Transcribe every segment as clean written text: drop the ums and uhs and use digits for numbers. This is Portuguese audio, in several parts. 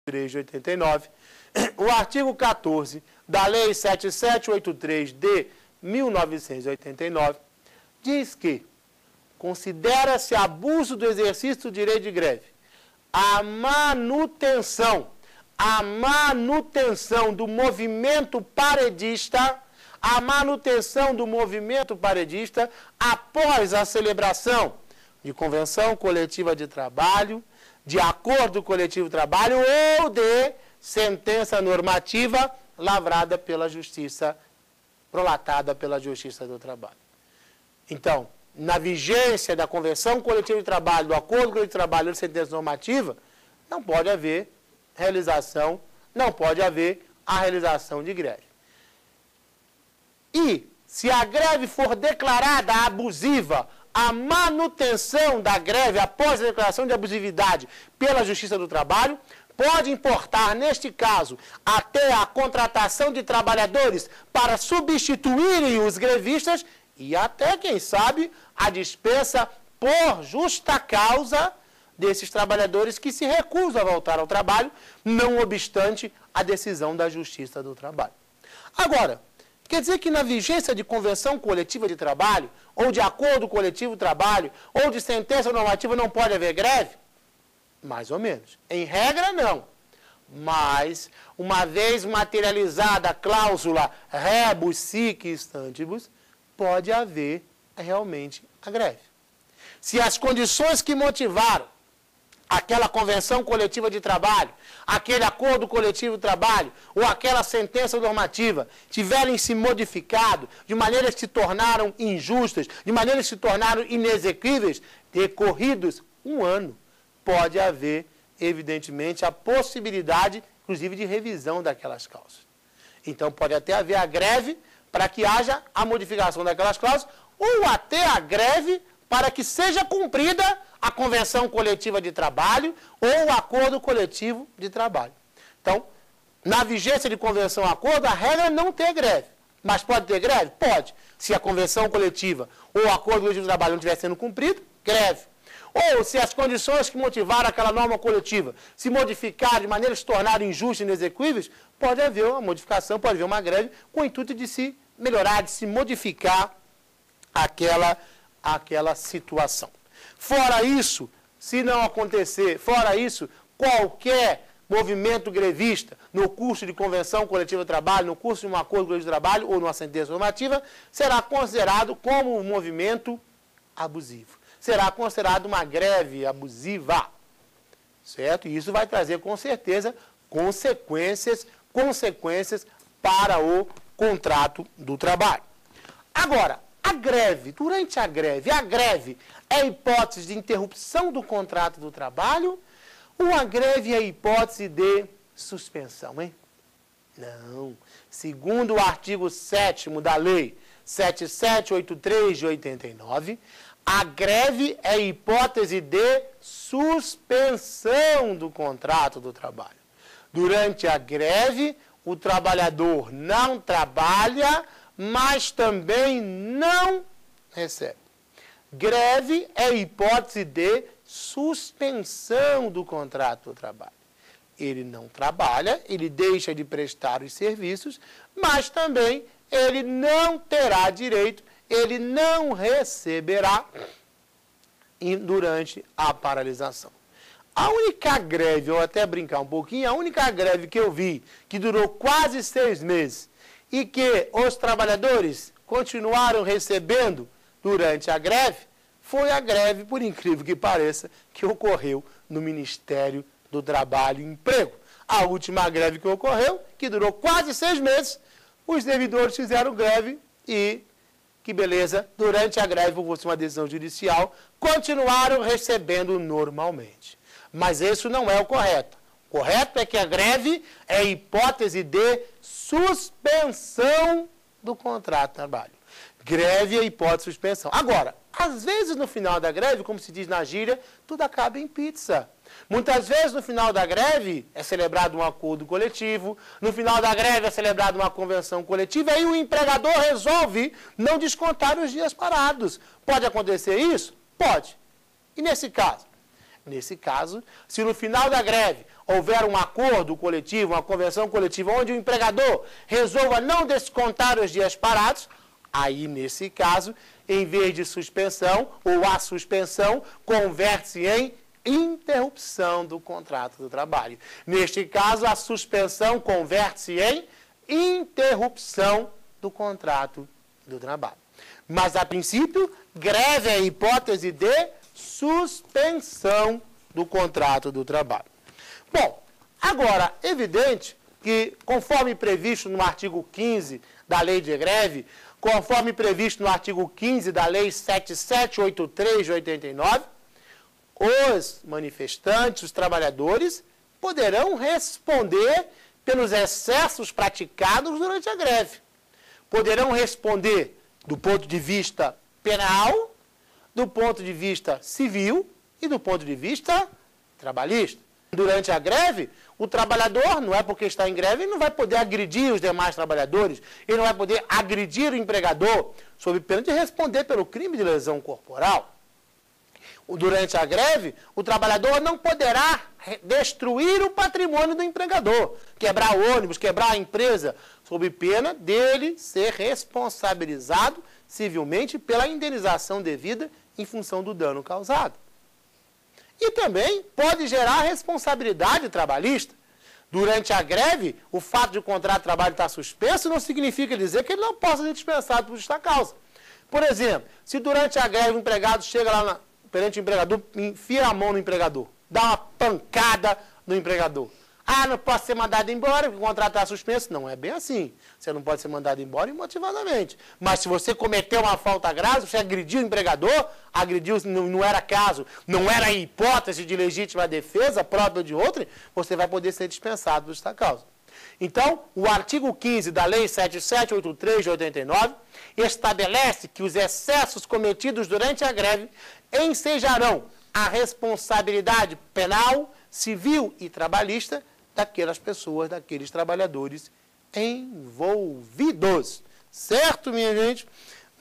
3 de 89, o artigo 14 da Lei 7783 de 1989 diz que considera-se abuso do exercício do direito de greve a manutenção do movimento paredista, após a celebração de convenção coletiva de trabalho, de acordo coletivo de trabalho ou de sentença normativa lavrada pela Justiça, prolatada pela Justiça do Trabalho. Então, na vigência da convenção coletiva de trabalho, do acordo coletivo de trabalho ou de sentença normativa, não pode haver a realização de greve. E, se a greve for declarada abusiva, a manutenção da greve após a declaração de abusividade pela Justiça do Trabalho pode importar, neste caso, até a contratação de trabalhadores para substituírem os grevistas e até, quem sabe, a dispensa por justa causa desses trabalhadores que se recusam a voltar ao trabalho, não obstante a decisão da Justiça do Trabalho. Agora, quer dizer que na vigência de convenção coletiva de trabalho, ou de acordo coletivo de trabalho, ou de sentença normativa não pode haver greve? Mais ou menos. Em regra, não. Mas, uma vez materializada a cláusula rebus sic stantibus, pode haver realmente a greve. Se as condições que motivaram aquela convenção coletiva de trabalho, aquele acordo coletivo de trabalho ou aquela sentença normativa tiverem se modificado de maneiras que se tornaram injustas, de maneiras que se tornaram inexequíveis, decorridos um ano, pode haver, evidentemente, a possibilidade, inclusive, de revisão daquelas cláusulas. Então, pode até haver a greve para que haja a modificação daquelas cláusulas ou até a greve para que seja cumprida a convenção coletiva de trabalho ou o acordo coletivo de trabalho. Então, na vigência de convenção ou acordo, a regra é não ter greve. Mas pode ter greve? Pode. Se a convenção coletiva ou o acordo coletivo de trabalho não estiver sendo cumprido, greve. Ou se as condições que motivaram aquela norma coletiva se modificarem de maneira que se tornarem injustas e inexequíveis, pode haver uma modificação, pode haver uma greve com o intuito de se melhorar, de se modificar aquela situação. Fora isso, se não acontecer, qualquer movimento grevista no curso de convenção coletiva de trabalho, no curso de um acordo coletivo de trabalho ou numa sentença normativa, será considerado como um movimento abusivo. Será considerado uma greve abusiva. Certo? E isso vai trazer, com certeza, consequências para o contrato do trabalho. Agora, durante a greve é hipótese de interrupção do contrato do trabalho ou a greve é hipótese de suspensão, hein? Não. Segundo o artigo 7º da Lei 7783 de 89, a greve é hipótese de suspensão do contrato do trabalho. Durante a greve, o trabalhador não trabalha, mas também não recebe. Greve é hipótese de suspensão do contrato do trabalho. Ele não trabalha, ele deixa de prestar os serviços, mas também ele não terá direito, ele não receberá durante a paralisação. A única greve, ou até brincar um pouquinho, a única greve que eu vi, que durou quase 6 meses, e que os trabalhadores continuaram recebendo durante a greve, foi a greve, por incrível que pareça, que ocorreu no Ministério do Trabalho e Emprego. A última greve que ocorreu, que durou quase 6 meses, os servidores fizeram greve e, que beleza, durante a greve, por uma decisão judicial, continuaram recebendo normalmente. Mas isso não é o correto. O correto é que a greve é hipótese de suspensão do contrato de trabalho. Greve é hipótese de suspensão. Agora, às vezes no final da greve, como se diz na gíria, tudo acaba em pizza. Muitas vezes no final da greve é celebrado um acordo coletivo, no final da greve é celebrada uma convenção coletiva, e aí o empregador resolve não descontar os dias parados. Pode acontecer isso? Pode. E nesse caso? Nesse caso, se no final da greve houver um acordo coletivo, uma convenção coletiva, onde o empregador resolva não descontar os dias parados, aí, nesse caso, em vez de suspensão, ou a suspensão, converte-se em interrupção do contrato do trabalho. Neste caso, a suspensão converte-se em interrupção do contrato do trabalho. Mas, a princípio, greve é a hipótese de suspensão do contrato do trabalho. Bom, agora, evidente que, conforme previsto no artigo 15 da Lei de Greve, conforme previsto no artigo 15 da Lei 7783 de 89, os manifestantes, os trabalhadores, poderão responder pelos excessos praticados durante a greve. Poderão responder do ponto de vista penal, do ponto de vista civil e do ponto de vista trabalhista. Durante a greve, o trabalhador, não é porque está em greve, ele não vai poder agredir os demais trabalhadores, ele não vai poder agredir o empregador, sob pena de responder pelo crime de lesão corporal. Durante a greve, o trabalhador não poderá destruir o patrimônio do empregador, quebrar o ônibus, quebrar a empresa, sob pena dele ser responsabilizado civilmente pela indenização devida em função do dano causado. E também pode gerar responsabilidade trabalhista. Durante a greve, o fato de o contrato de trabalho estar suspenso não significa dizer que ele não possa ser dispensado por justa causa. Por exemplo, se durante a greve o empregado chega lá perante o empregador, enfia a mão no empregador, dá uma pancada no empregador. Ah, não posso ser mandado embora porque o contrato está suspenso. Não é bem assim. Você não pode ser mandado embora imotivadamente. Mas se você cometeu uma falta grave, você agrediu o empregador, agrediu, não era caso, não era hipótese de legítima defesa própria de outrem, você vai poder ser dispensado por justa causa. Então, o artigo 15 da Lei 7783 de 89 estabelece que os excessos cometidos durante a greve ensejarão a responsabilidade penal, civil e trabalhista daquelas pessoas, daqueles trabalhadores envolvidos. Certo, minha gente?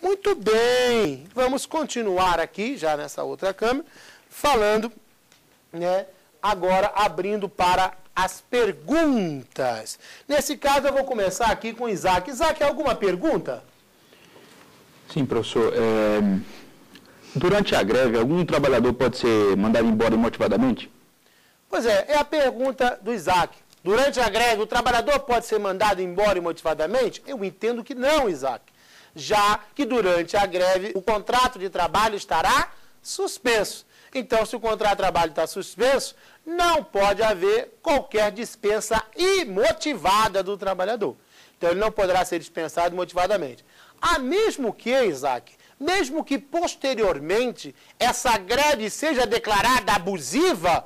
Muito bem. Vamos continuar aqui, já nessa outra câmera, falando, né, agora abrindo para as perguntas. Nesse caso, eu vou começar aqui com o Isaac. Isaac, alguma pergunta? Sim, professor. Durante a greve, algum trabalhador pode ser mandado embora imotivadamente? Pois é a pergunta do Isaac. Durante a greve, o trabalhador pode ser mandado embora imotivadamente? Eu entendo que não, Isaac. Já que durante a greve, o contrato de trabalho estará suspenso. Então, se o contrato de trabalho está suspenso, não pode haver qualquer dispensa imotivada do trabalhador. Então, ele não poderá ser dispensado imotivadamente. Mesmo que, Isaac, mesmo que posteriormente essa greve seja declarada abusiva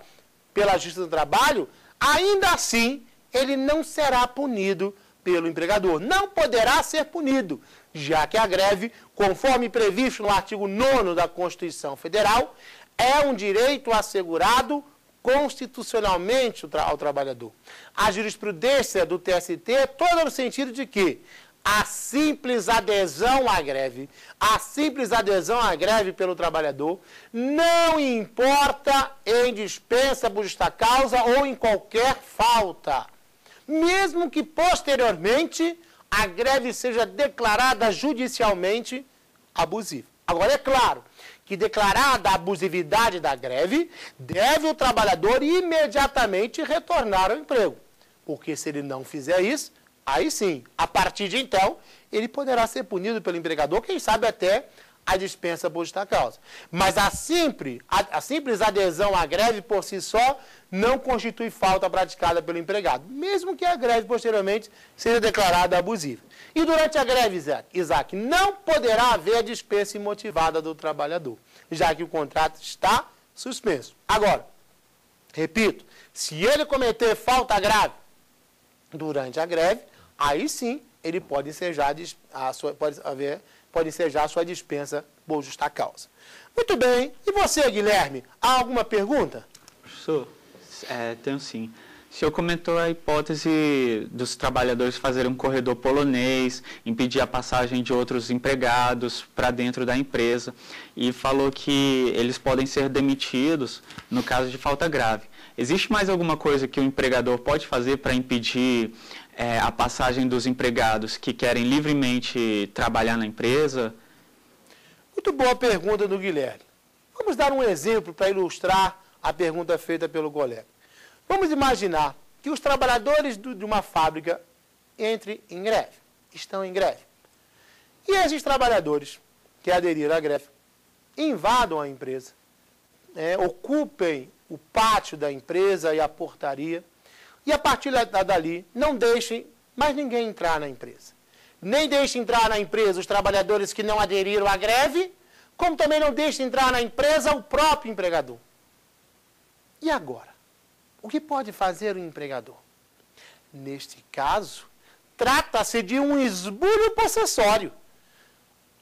pela Justiça do Trabalho, ainda assim ele não será punido pelo empregador. Não poderá ser punido, já que a greve, conforme previsto no artigo 9º da Constituição Federal, é um direito assegurado constitucionalmente ao trabalhador. A jurisprudência do TST é toda no sentido de que a simples adesão à greve pelo trabalhador, não importa em dispensa por justa causa ou em qualquer falta, mesmo que posteriormente a greve seja declarada judicialmente abusiva. Agora, é claro que, declarada a abusividade da greve, deve o trabalhador imediatamente retornar ao emprego, porque se ele não fizer isso, aí sim, a partir de então, ele poderá ser punido pelo empregador, quem sabe até a dispensa por justa causa. Mas a simples adesão à greve por si só não constitui falta praticada pelo empregado, mesmo que a greve posteriormente seja declarada abusiva. E durante a greve, Isaac, não poderá haver dispensa imotivada do trabalhador, já que o contrato está suspenso. Agora, repito, se ele cometer falta grave durante a greve, aí sim ele pode ensejar a sua dispensa por justa causa. Muito bem. E você, Guilherme, há alguma pergunta? Professor, tenho sim. O senhor comentou a hipótese dos trabalhadores fazerem um corredor polonês, impedir a passagem de outros empregados para dentro da empresa e falou que eles podem ser demitidos no caso de falta grave. Existe mais alguma coisa que o empregador pode fazer para impedir a passagem dos empregados que querem livremente trabalhar na empresa? Muito boa pergunta do Guilherme. Vamos dar um exemplo para ilustrar a pergunta feita pelo colega. Vamos imaginar que os trabalhadores de uma fábrica entrem em greve, estão em greve. E esses trabalhadores que aderiram à greve invadam a empresa, ocupem o pátio da empresa e a portaria, e a partir dali não deixem mais ninguém entrar na empresa. Nem deixem entrar na empresa os trabalhadores que não aderiram à greve, como também não deixem entrar na empresa o próprio empregador. E agora? O que pode fazer o empregador? Neste caso, trata-se de um esbulho possessório.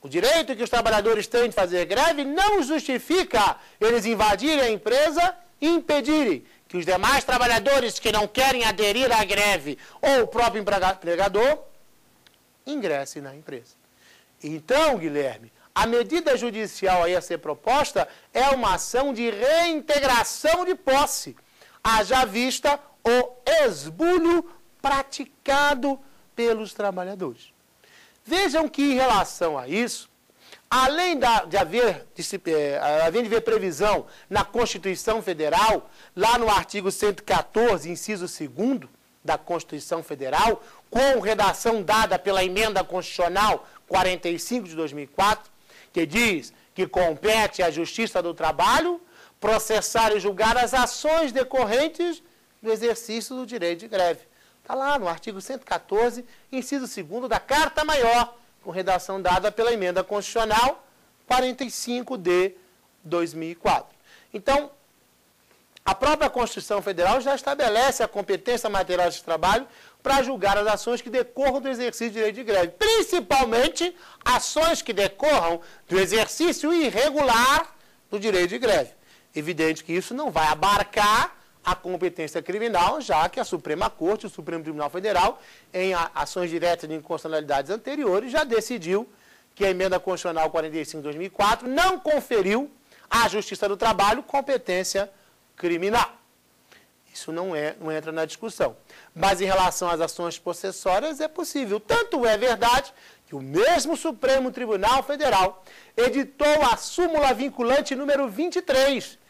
O direito que os trabalhadores têm de fazer greve não justifica eles invadirem a empresa e impedirem que os demais trabalhadores que não querem aderir à greve ou o próprio empregador ingressem na empresa. Então, Guilherme, a medida judicial aí a ser proposta é uma ação de reintegração de posse, haja vista o esbulho praticado pelos trabalhadores. Vejam que, em relação a isso, além de haver previsão na Constituição Federal, lá no artigo 114, inciso 2º da Constituição Federal, com redação dada pela Emenda Constitucional 45 de 2004, que diz que compete à Justiça do Trabalho processar e julgar as ações decorrentes do exercício do direito de greve. Está lá no artigo 114, inciso 2º da Carta Maior, com redação dada pela Emenda Constitucional 45 de 2004. Então, a própria Constituição Federal já estabelece a competência material de trabalho para julgar as ações que decorram do exercício do direito de greve, principalmente ações que decorram do exercício irregular do direito de greve. Evidente que isso não vai abarcar a competência criminal, já que a Suprema Corte, o Supremo Tribunal Federal, em ações diretas de inconstitucionalidades anteriores, já decidiu que a Emenda Constitucional 45 de 2004 não conferiu à Justiça do Trabalho competência criminal. Isso não entra na discussão. Mas em relação às ações possessórias é possível. Tanto é verdade que o mesmo Supremo Tribunal Federal editou a súmula vinculante número 23,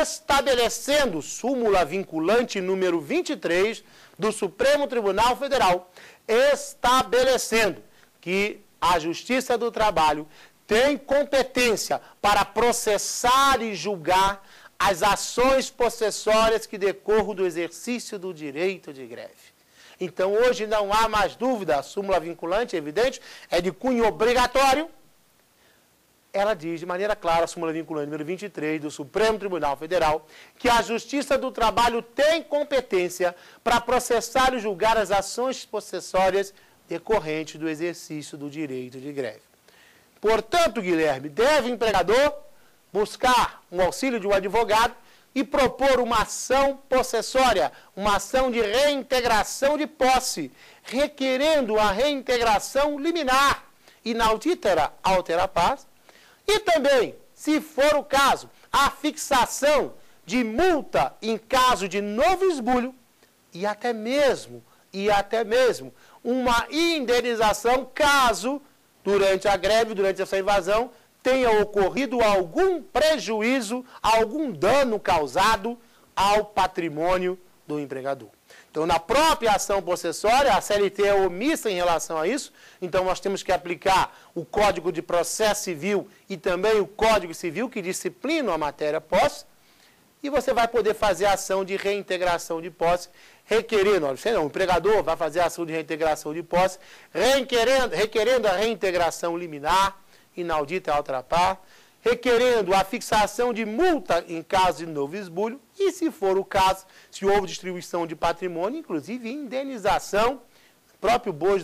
estabelecendo, súmula vinculante número 23 do Supremo Tribunal Federal, estabelecendo que a Justiça do Trabalho tem competência para processar e julgar as ações possessórias que decorram do exercício do direito de greve. Então, hoje não há mais dúvida, a súmula vinculante, é evidente, é de cunho obrigatório. Ela diz de maneira clara, a súmula vinculante número 23 do Supremo Tribunal Federal, que a Justiça do Trabalho tem competência para processar e julgar as ações possessórias decorrentes do exercício do direito de greve. Portanto, Guilherme, deve o empregador buscar um auxílio de um advogado e propor uma ação possessória, uma ação de reintegração de posse, requerendo a reintegração liminar, inauditera altera pars, e também, se for o caso, a fixação de multa em caso de novo esbulho e até mesmo uma indenização caso, durante a greve, durante essa invasão, tenha ocorrido algum prejuízo, algum dano causado ao patrimônio do empregador. Então, na própria ação possessória, a CLT é omissa em relação a isso, então nós temos que aplicar o Código de Processo Civil e também o Código Civil, que disciplinam a matéria posse, e você vai poder fazer a ação de reintegração de posse, requerendo, o empregador vai fazer a ação de reintegração de posse, requerendo a reintegração liminar, inaudita altera pars, requerendo a fixação de multa em caso de novo esbulho e, se for o caso, se houve distribuição de patrimônio, inclusive indenização, próprio bojo da